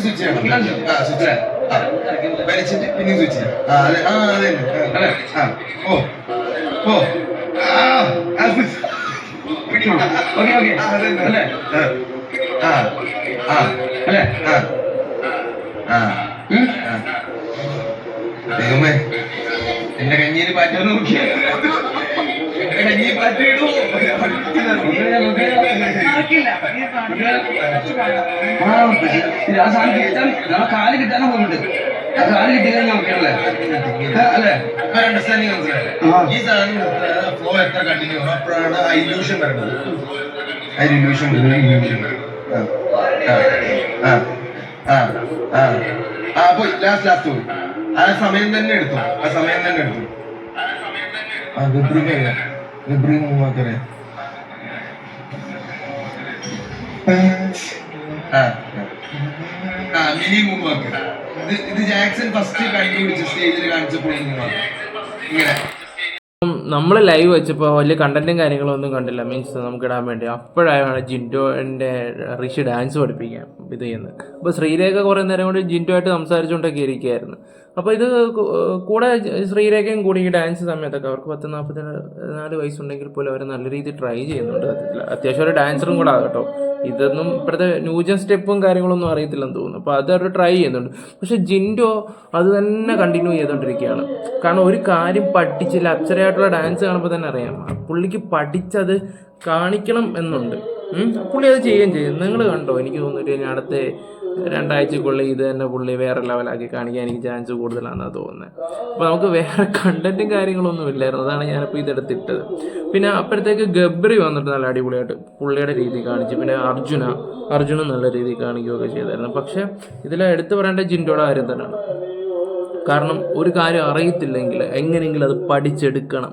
Switch ചെയ്യണം. Switch വലിച്ചിട്ട് പിന്നെ സ്വിച്ച് ചെയ്യാം. അതെ അതെ ഓ ഓ ദൈവമേ എന്റെ കഞ്ഞിയിൽ പാറ്റാൻ നോക്കിയാ കഞ്ഞി പാറ്റിടൂ. ആ സാധനം കിട്ടാൻ കാല് കിട്ടാനും പോകുന്നുണ്ട്. ആ കാല് കിട്ടിയാൽ നോക്കിയല്ലേ അല്ലേ? അണ്ടർസ്റ്റാൻഡിങ് മനസ്സിലായി. ഈ സാധനം ഫ്ലോ എത്ര കണ്ടിന്യൂ അപ്പോഴാണ് ആ ഇല്യൂഷൻ വരുന്നത്. ആ ഇല്യൂഷൻ പോയി ലാസ്റ്റ് പോയി. ആ സമയം തന്നെ എടുത്തു. ഗബ്രി മൂവാക്കരെ മിനി മൂവാക്കർ. ഇത് ജാക്സൺ ഫസ്റ്റ് കണ്ടുപിടിച്ച സ്റ്റേജിൽ കാണിച്ചപ്പോൾ ഇങ്ങനെ നമ്മൾ ലൈവ് വെച്ചപ്പോൾ വലിയ കണ്ടന്റും കാര്യങ്ങളും ഒന്നും കണ്ടില്ല. മീൻസ് നമുക്ക് ഇടാൻ വേണ്ടി അപ്പോഴാണ് ജിൻഡോൻ്റെ ഋഷി ഡാൻസ് പഠിപ്പിക്കാൻ ഇത് ചെയ്യുന്നത്. അപ്പോൾ ശ്രീരേഖ കുറേ നേരം കൊണ്ട് ജിൻഡോയായിട്ട് സംസാരിച്ചുകൊണ്ടൊക്കെ ഇരിക്കുകയായിരുന്നു. അപ്പോൾ ഇത് കൂടെ ശ്രീരേഖയും കൂടി ഈ ഡാൻസ് സമയത്തൊക്കെ അവർക്ക് 44 വയസ്സുണ്ടെങ്കിൽ പോലും അവർ നല്ല രീതിയിൽ ട്രൈ ചെയ്യുന്നുണ്ട്. അത്യാവശ്യം ഒരു ഡാൻസറും കൂടെ ആകട്ടോ. ഇതൊന്നും ഇപ്പോഴത്തെ ന്യൂജൻ സ്റ്റെപ്പും കാര്യങ്ങളൊന്നും അറിയത്തില്ലെന്ന് തോന്നുന്നു. അപ്പോൾ അത് അവർ ട്രൈ ചെയ്യുന്നുണ്ട്. പക്ഷെ ജിൻഡോ അത് തന്നെ കണ്ടിന്യൂ ചെയ്തുകൊണ്ടിരിക്കുകയാണ്. കാരണം ഒരു കാര്യം പഠിച്ചില്ല, അക്ഷരമായിട്ടുള്ള ഡാൻസ് കാണുമ്പോൾ തന്നെ അറിയാം പുള്ളിക്ക് പഠിച്ചത് കാണിക്കണം എന്നുണ്ട്. പുള്ളി അത് ചെയ്യുകയും ചെയ്യും. നിങ്ങൾ കണ്ടോ? എനിക്ക് തോന്നുന്നില്ല ഇനി അടുത്ത 2 ആഴ്ചക്കുള്ളിൽ ഇത് തന്നെ പുള്ളി വേറെ ലെവലാക്കി കാണിക്കാൻ എനിക്ക് ചാൻസ് കൂടുതലാണെന്നാണ് തോന്നുന്നത്. അപ്പോൾ നമുക്ക് വേറെ കണ്ടന്റും കാര്യങ്ങളൊന്നും ഇല്ലായിരുന്നു. അതാണ് ഞാനിപ്പോൾ ഇതെടുത്തിട്ടത്. പിന്നെ അപ്പോഴത്തേക്ക് ഗബ്രി വന്നിട്ട് നല്ല അടിപൊളിയായിട്ട് പുള്ളിയുടെ രീതി കാണിച്ചു. പിന്നെ അർജുനും നല്ല രീതിയിൽ കാണിക്കുകയൊക്കെ ചെയ്തായിരുന്നു. പക്ഷേ ഇതിൽ എടുത്തു പറയേണ്ട ജിൻഡോയുടെ കാര്യം തന്നെയാണ്. കാരണം ഒരു കാര്യം അറിയത്തില്ലെങ്കിൽ എങ്ങനെയെങ്കിലും അത് പഠിച്ചെടുക്കണം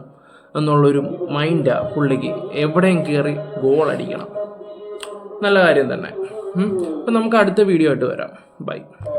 എന്നുള്ളൊരു മൈൻഡാണ് പുള്ളിക്ക്. എവിടെയും കയറി ഗോൾ അടിക്കണം. നല്ല കാര്യം തന്നെ. അപ്പം നമുക്ക് അടുത്ത വീഡിയോ ആയിട്ട് വരാം. ബൈ.